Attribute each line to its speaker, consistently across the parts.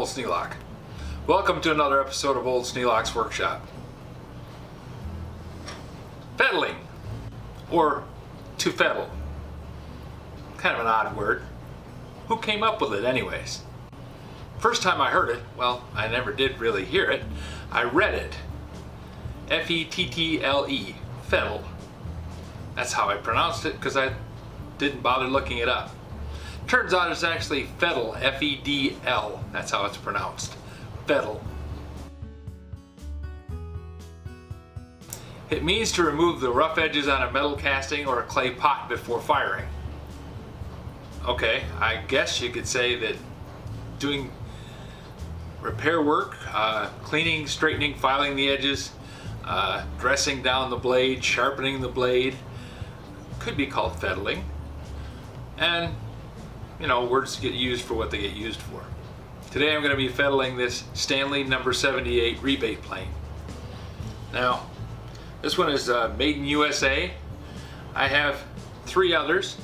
Speaker 1: Old Sneelock. Welcome to another episode of Old Sneelock's Workshop. Fettling, or to fettle. Kind of an odd word. Who came up with it anyways? First time I heard it, well, I never did really hear it, I read it. F-E-T-T-L-E, fettle. That's how I pronounced it because I didn't bother looking it up. Turns out it's actually fettle, F-E-D-L. That's how it's pronounced. Fettle. It means to remove the rough edges on a metal casting or a clay pot before firing. Okay, I guess you could say that doing repair work, cleaning, straightening, filing the edges, dressing down the blade, sharpening the blade, could be called fettling. And you know, words get used for what they get used for. Today I'm going to be fettling this Stanley number 78 rebate plane. Now, this one is made in USA. I have 3 others.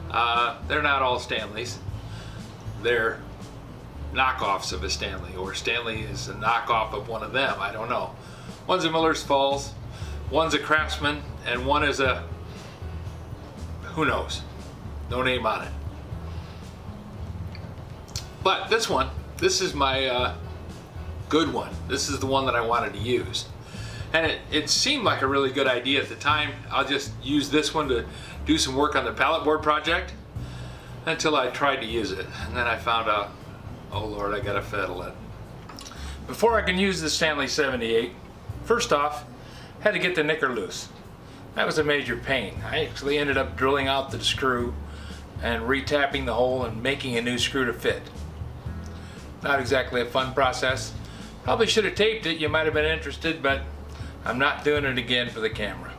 Speaker 1: They're not all Stanleys. They're knockoffs of a Stanley, or Stanley is a knockoff of one of them. I don't know. One's a Miller's Falls, one's a Craftsman, and one is a, who knows? No name on it. But this one, this is my good one. This is the one that I wanted to use. And it seemed like a really good idea at the time. I'll just use this one to do some work on the pallet board project until I tried to use it. And then I found out, oh Lord, I gotta fettle it. Before I can use the Stanley 78, first off, I had to get the knicker loose. That was a major pain. I actually ended up drilling out the screw and retapping the hole and making a new screw to fit. Not exactly a fun process. Probably should have taped it, you might have been interested, but I'm not doing it again for the camera.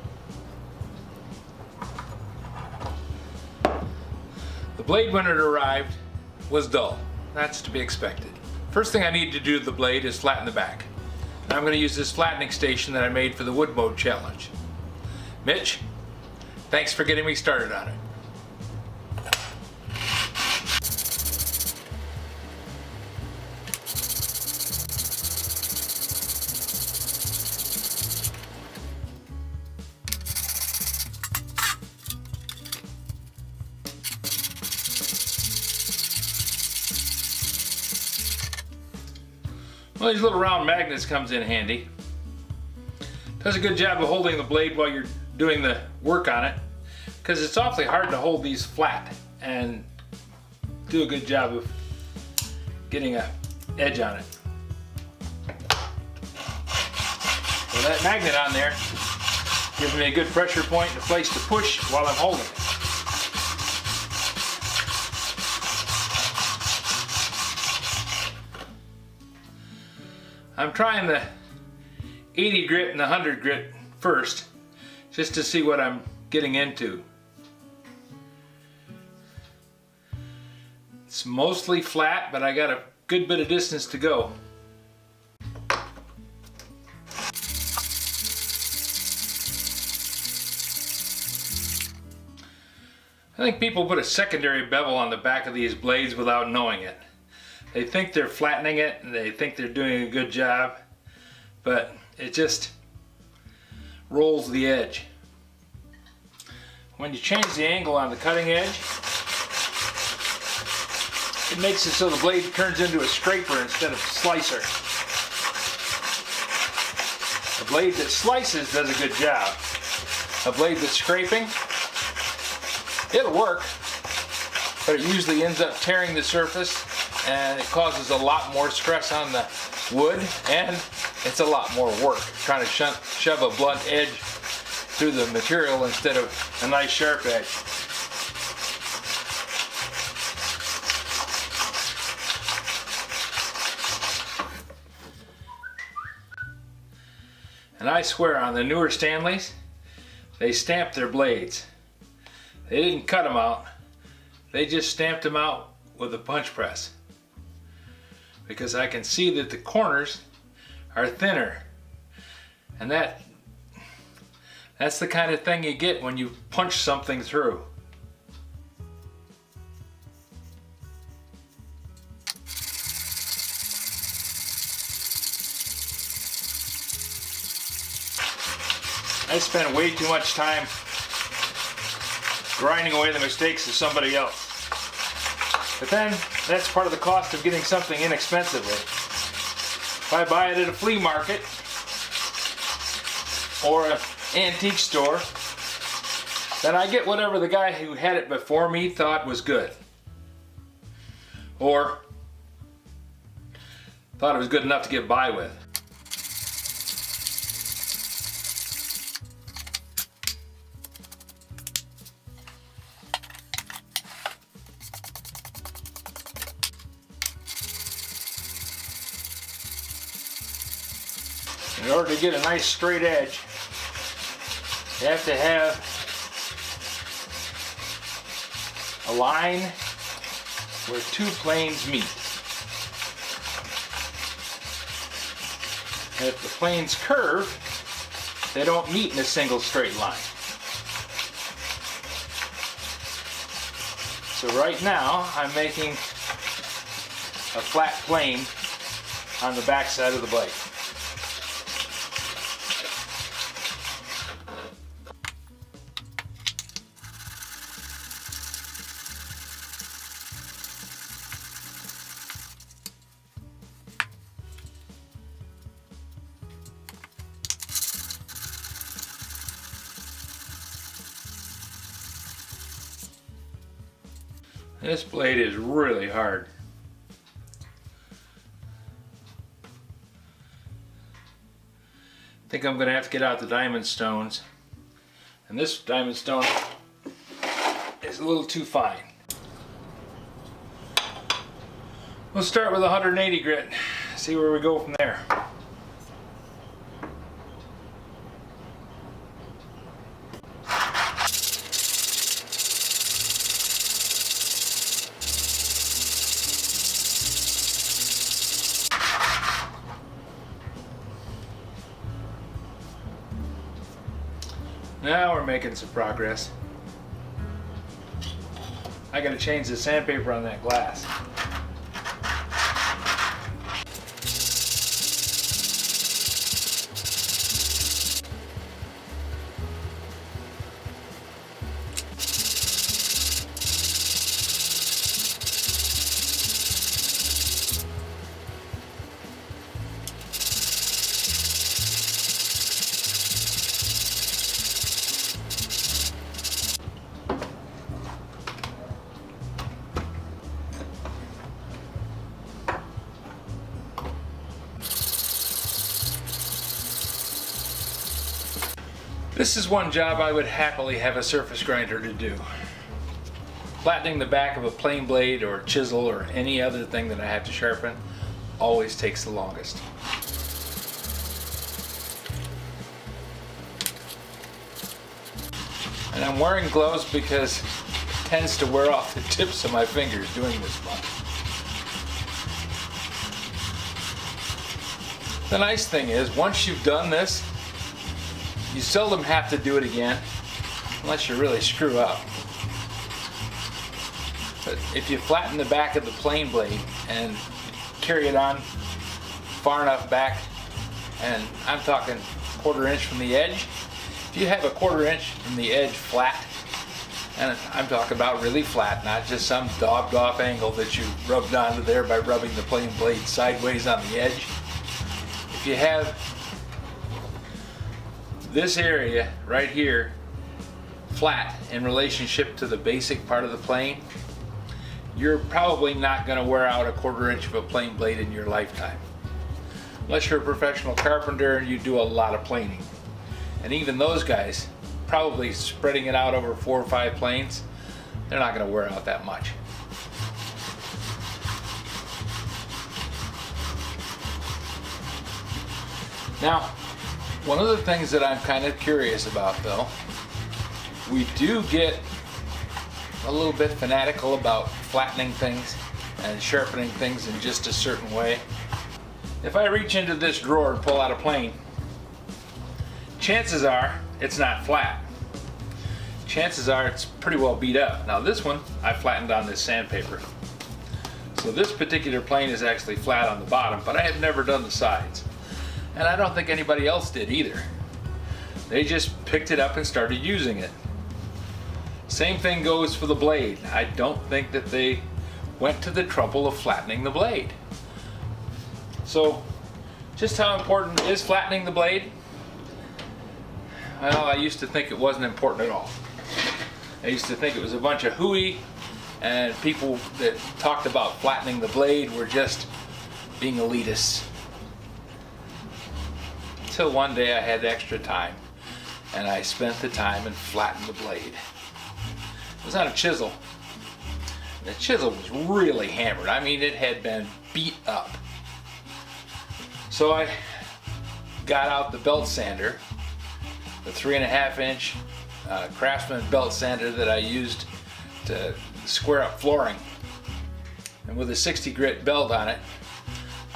Speaker 1: The blade when it arrived was dull. That's to be expected. First thing I need to do to the blade is flatten the back. And I'm going to use this flattening station that I made for the wood mode challenge. Mitch, thanks for getting me started on it. Well, these little round magnets comes in handy. Does a good job of holding the blade while you're doing the work on it, because it's awfully hard to hold these flat and do a good job of getting an edge on it. So that magnet on there gives me a good pressure point and a place to push while I'm holding it. I'm trying the 80 grit and the 100 grit first, just to see what I'm getting into. It's mostly flat, but I got a good bit of distance to go. I think people put a secondary bevel on the back of these blades without knowing it. They think they're flattening it and they think they're doing a good job, but it just rolls the edge. When you change the angle on the cutting edge, it makes it so the blade turns into a scraper instead of a slicer. A blade that slices does a good job. A blade that's scraping, it'll work, but it usually ends up tearing the surface, and it causes a lot more stress on the wood, and it's a lot more work trying to shove a blunt edge through the material instead of a nice sharp edge. And I swear on the newer Stanleys, they stamped their blades. They didn't cut them out, they just stamped them out with a punch press. Because I can see that the corners are thinner, and that's the kind of thing you get when you punch something through. I spend way too much time grinding away the mistakes of somebody else. But then, that's part of the cost of getting something inexpensively. If I buy it at a flea market or an antique store, then I get whatever the guy who had it before me thought was good. Or thought it was good enough to get by with. In order to get a nice straight edge, you have to have a line where two planes meet. And if the planes curve, they don't meet in a single straight line. So right now, I'm making a flat plane on the back side of the blade. This blade is really hard. I think I'm going to have to get out the diamond stones. And this diamond stone is a little too fine. We'll start with 180 grit, see where we go from there. Now we're making some progress. I gotta change the sandpaper on that glass. This is one job I would happily have a surface grinder to do. Flattening the back of a plane blade or chisel or any other thing that I have to sharpen always takes the longest. And I'm wearing gloves because it tends to wear off the tips of my fingers doing this much. The nice thing is, once you've done this, you seldom have to do it again, unless you really screw up. But if you flatten the back of the plane blade and carry it on far enough back, and I'm talking 1/4 inch from the edge, if you have a 1/4 inch from the edge flat, and I'm talking about really flat, not just some daubed off angle that you rubbed onto there by rubbing the plane blade sideways on the edge. If you have this area right here flat in relationship to the basic part of the plane, you're probably not going to wear out a 1/4 inch of a plane blade in your lifetime. Unless you're a professional carpenter and you do a lot of planing. And even those guys, probably spreading it out over 4 or 5 planes, they're not going to wear out that much. Now, one of the things that I'm kind of curious about, though, we do get a little bit fanatical about flattening things and sharpening things in just a certain way. If I reach into this drawer and pull out a plane, chances are it's not flat. Chances are it's pretty well beat up. Now this one I flattened on this sandpaper. So this particular plane is actually flat on the bottom, but I have never done the sides. And I don't think anybody else did either. They just picked it up and started using it. Same thing goes for the blade. I don't think that they went to the trouble of flattening the blade. So, just how important is flattening the blade? Well, I used to think it wasn't important at all. I used to think it was a bunch of hooey, and people that talked about flattening the blade were just being elitists. Until one day I had extra time, and I spent the time and flattened the blade. It was on a chisel. The chisel was really hammered. I mean, it had been beat up. So I got out the belt sander, the 3.5-inch Craftsman belt sander that I used to square up flooring. And with a 60 grit belt on it,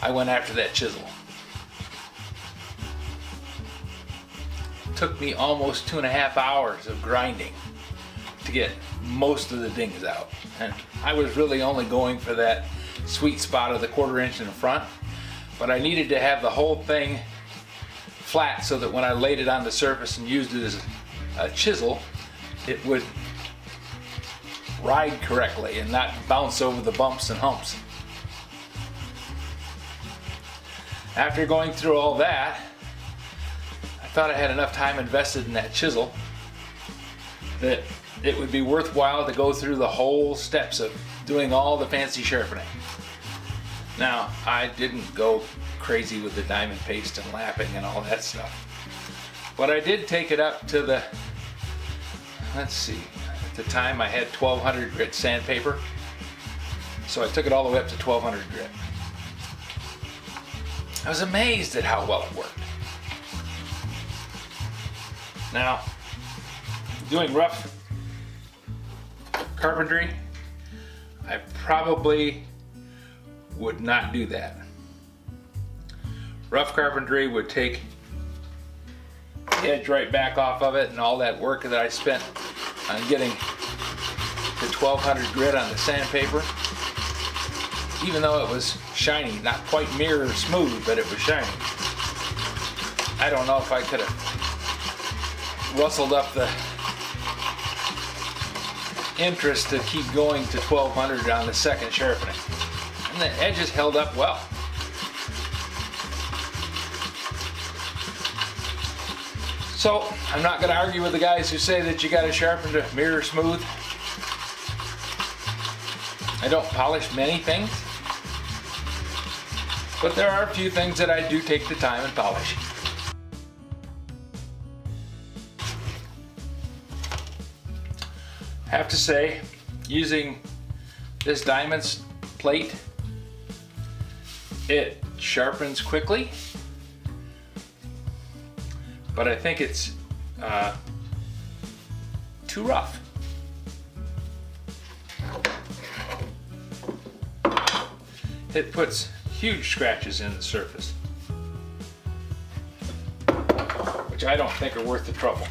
Speaker 1: I went after that chisel. It took me almost 2.5 hours of grinding to get most of the dings out. And I was really only going for that sweet spot of the 1/4 inch in the front, but I needed to have the whole thing flat so that when I laid it on the surface and used it as a chisel, it would ride correctly and not bounce over the bumps and humps. After going through all that, I thought I had enough time invested in that chisel that it would be worthwhile to go through the whole steps of doing all the fancy sharpening. Now, I didn't go crazy with the diamond paste and lapping and all that stuff, but I did take it up to the, let's see, at the time I had 1200 grit sandpaper, so I took it all the way up to 1200 grit. I was amazed at how well it worked. Now, doing rough carpentry, I probably would not do that. Rough carpentry would take the edge right back off of it, and all that work that I spent on getting the 1200 grit on the sandpaper, even though it was shiny, not quite mirror smooth, but it was shiny. I don't know if I could have rustled up the interest to keep going to 1200 on the second sharpening. And the edges held up well. So, I'm not going to argue with the guys who say that you got to sharpen to mirror smooth. I don't polish many things, but there are a few things that I do take the time and polish. I have to say, using this diamond plate, it sharpens quickly, but I think it's too rough. It puts huge scratches in the surface, which I don't think are worth the trouble.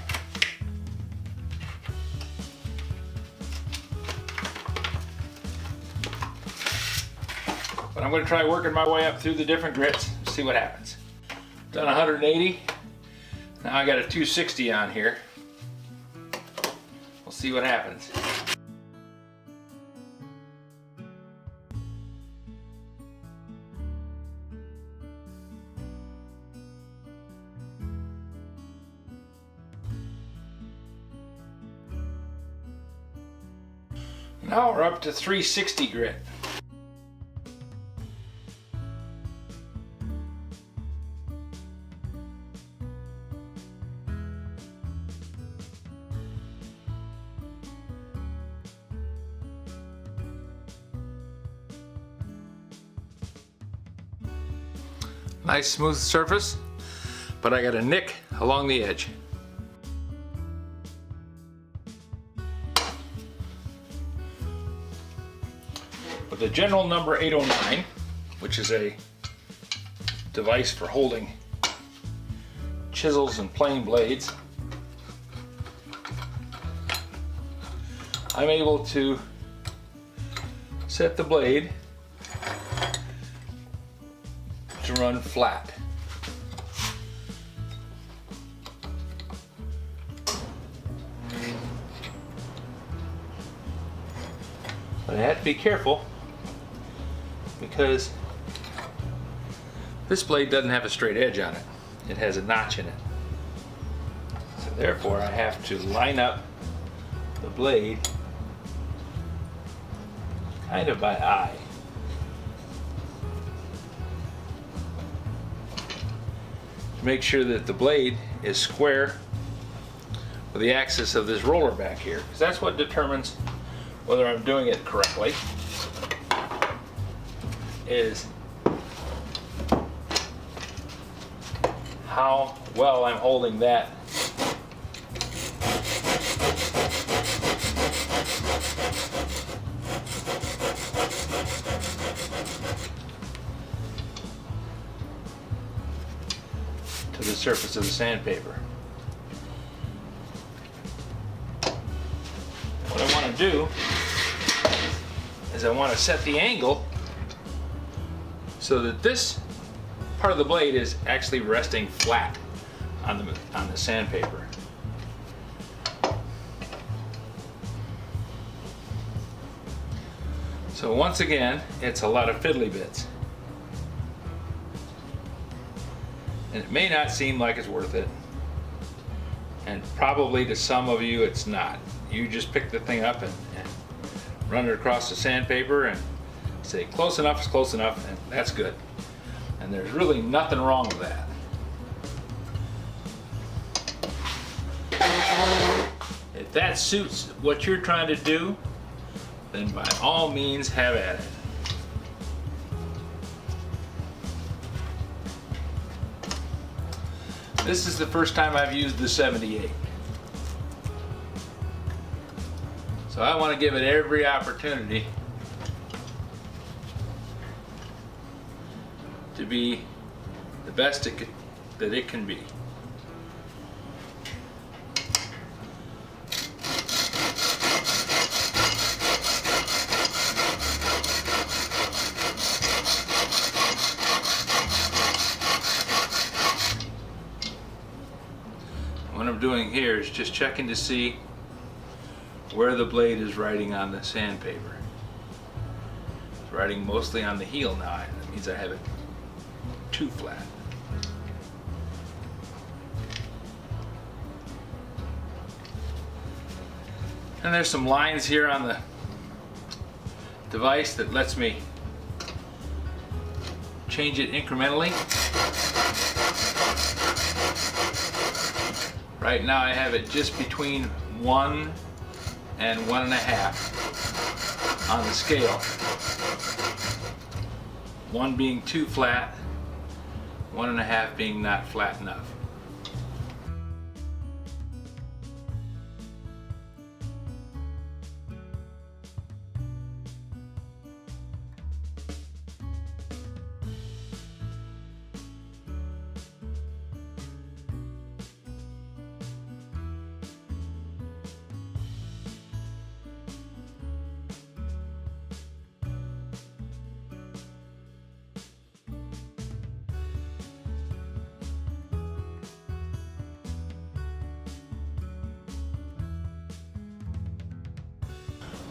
Speaker 1: But I'm going to try working my way up through the different grits and see what happens. Done 180. Now I got a 260 on here. We'll see what happens. Now we're up to 360 grit. Nice smooth surface, but I got a nick along the edge. With the general number 809, which is a device for holding chisels and plane blades, I'm able to set the blade to run flat. But I have to be careful because this blade doesn't have a straight edge on it. It has a notch in it. So therefore I have to line up the blade kind of by eye. To make sure that the blade is square with the axis of this roller back here, because that's what determines whether I'm doing it correctly, is how well I'm holding that to the surface of the sandpaper. What I want to do is I want to set the angle so that this part of the blade is actually resting flat on the sandpaper. So once again, it's a lot of fiddly bits. And it may not seem like it's worth it. And probably to some of you it's not. You just pick the thing up and run it across the sandpaper and say close enough is close enough, and that's good. And there's really nothing wrong with that. If that suits what you're trying to do, then by all means have at it. This is the first time I've used the 78. So I want to give it every opportunity to be the best that it can be. What I'm doing here is just checking to see where the blade is riding on the sandpaper. It's riding mostly on the heel now. That means I have it too flat. And there's some lines here on the device that lets me change it incrementally. Right now I have it just between 1 and 1.5 on the scale. 1 being too flat, 1.5 being not flat enough.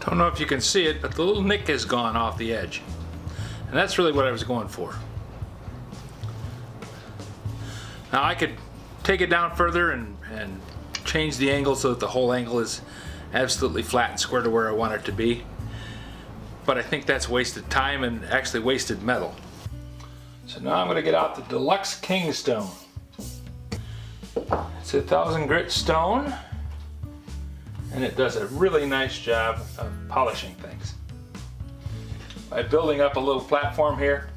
Speaker 1: Don't know if you can see it, but the little nick has gone off the edge. And that's really what I was going for. Now I could take it down further and change the angle so that the whole angle is absolutely flat and square to where I want it to be. But I think that's wasted time and actually wasted metal. So now I'm going to get out the Deluxe King Stone. It's a 1000 grit stone, and it does a really nice job of polishing things. By building up a little platform here,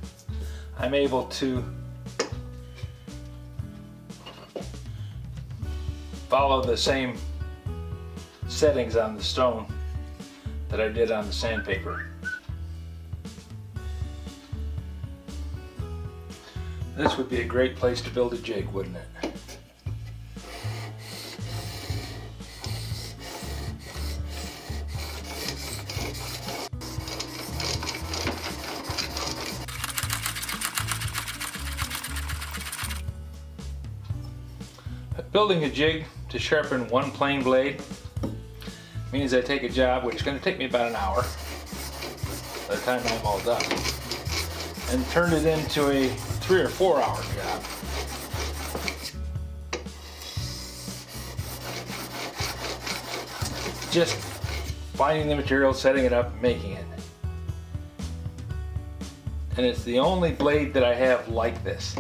Speaker 1: I'm able to follow the same settings on the stone that I did on the sandpaper. This would be a great place to build a jig, wouldn't it? Building a jig to sharpen one plain blade means I take a job which is going to take me about an hour, by the time I'm all done. And turned it into a 3 or 4 hour job. Just finding the material, setting it up, and making it. And it's the only blade that I have like this.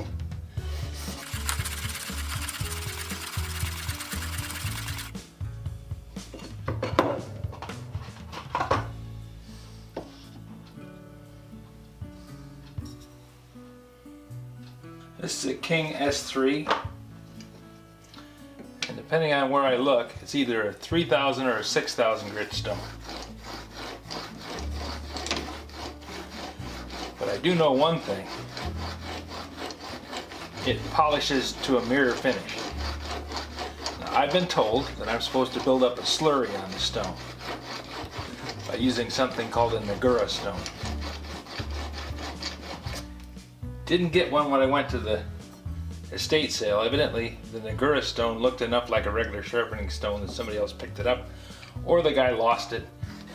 Speaker 1: This is a King S3, and depending on where I look, it's either a 3,000 or a 6,000 grit stone. But I do know one thing: it polishes to a mirror finish. Now, I've been told that I'm supposed to build up a slurry on the stone by using something called a Negura stone. Didn't get one when I went to the estate sale. Evidently, the Negura stone looked enough like a regular sharpening stone that somebody else picked it up, or the guy lost it,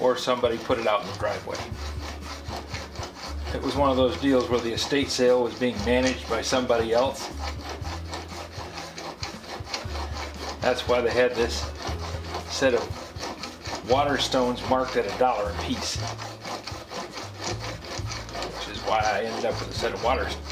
Speaker 1: or somebody put it out in the driveway. It was one of those deals where the estate sale was being managed by somebody else. That's why they had this set of water stones marked at $1 a piece. Which is why I ended up with a set of water stones.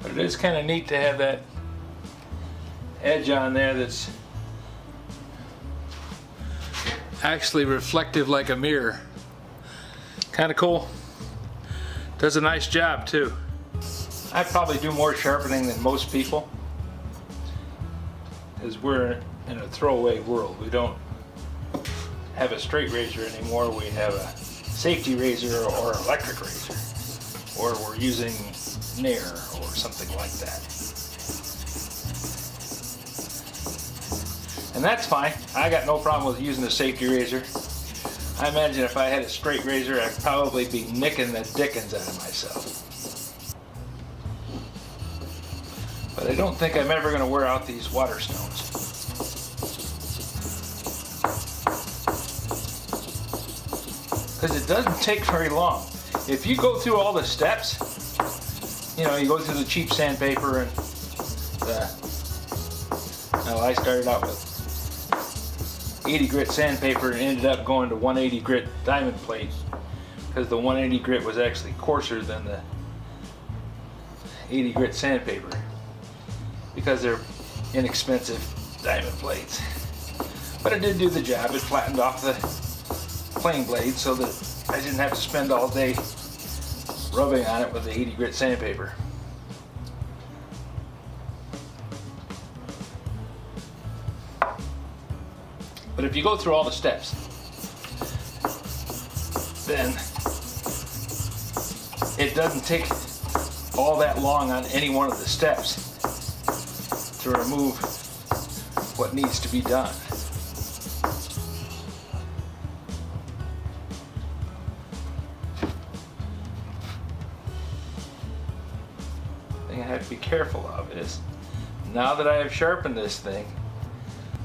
Speaker 1: But it is kind of neat to have that edge on there that's actually reflective like a mirror. Kind of cool. Does a nice job too. I probably do more sharpening than most people, because we're in a throwaway world. We don't have a straight razor anymore. We have a safety razor or electric razor, or we're using Nair or something like that. And that's fine. I got no problem with using a safety razor. I imagine if I had a straight razor, I'd probably be nicking the dickens out of myself. But I don't think I'm ever going to wear out these water stones. Because it doesn't take very long. If you go through all the steps, you know, you go through the cheap sandpaper and well, I started out with 80 grit sandpaper and ended up going to 180 grit diamond plate, because the 180 grit was actually coarser than the 80 grit sandpaper, because they're inexpensive diamond plates. But it did do the job. It flattened off the plain blade so that I didn't have to spend all day rubbing on it with the 80 grit sandpaper. But if you go through all the steps, then it doesn't take all that long on any one of the steps to remove what needs to be done. I have to be careful of is, now that I have sharpened this thing,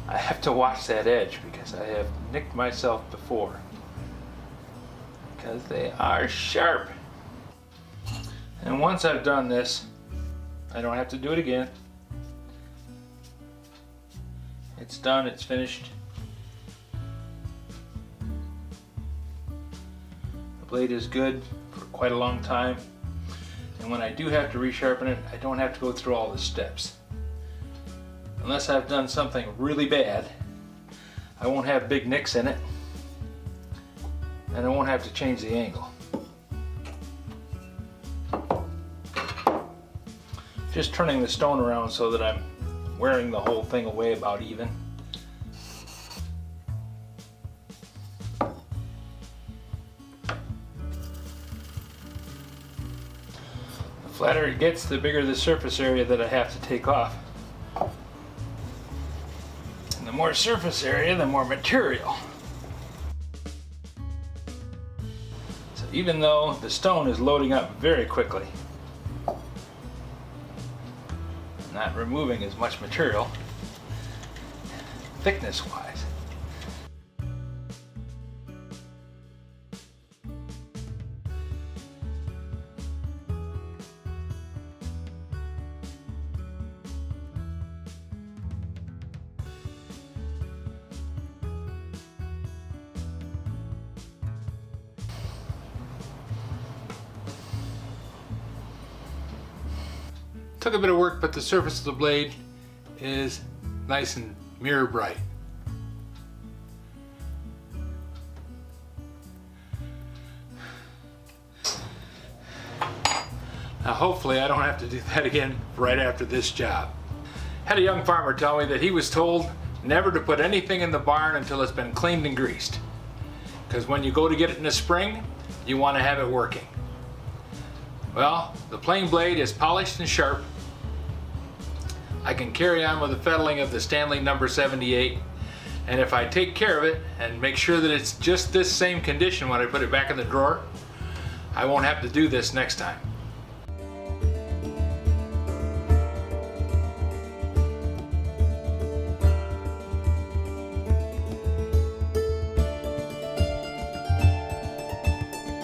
Speaker 1: I have to watch that edge, because I have nicked myself before, because they are sharp. And once I've done this, I don't have to do it again. It's done, it's finished. The blade is good for quite a long time. And when I do have to resharpen it, I don't have to go through all the steps. Unless I've done something really bad, I won't have big nicks in it, and I won't have to change the angle. Just turning the stone around so that I'm wearing the whole thing away about even. The flatter it gets, the bigger the surface area that I have to take off. And the more surface area, the more material. even though the stone is loading up very quickly. Not removing as much material, thickness wise. Took a bit of work, but the surface of the blade is nice and mirror bright. Now hopefully I don't have to do that again right after this job. Had a young farmer tell me that he was told never to put anything in the barn until it's been cleaned and greased. Because when you go to get it in the spring, you want to have it working. Well, the plain blade is polished and sharp. I can carry on with the fettling of the Stanley number 78, and if I take care of it and make sure that it's just this same condition when I put it back in the drawer, I won't have to do this next time.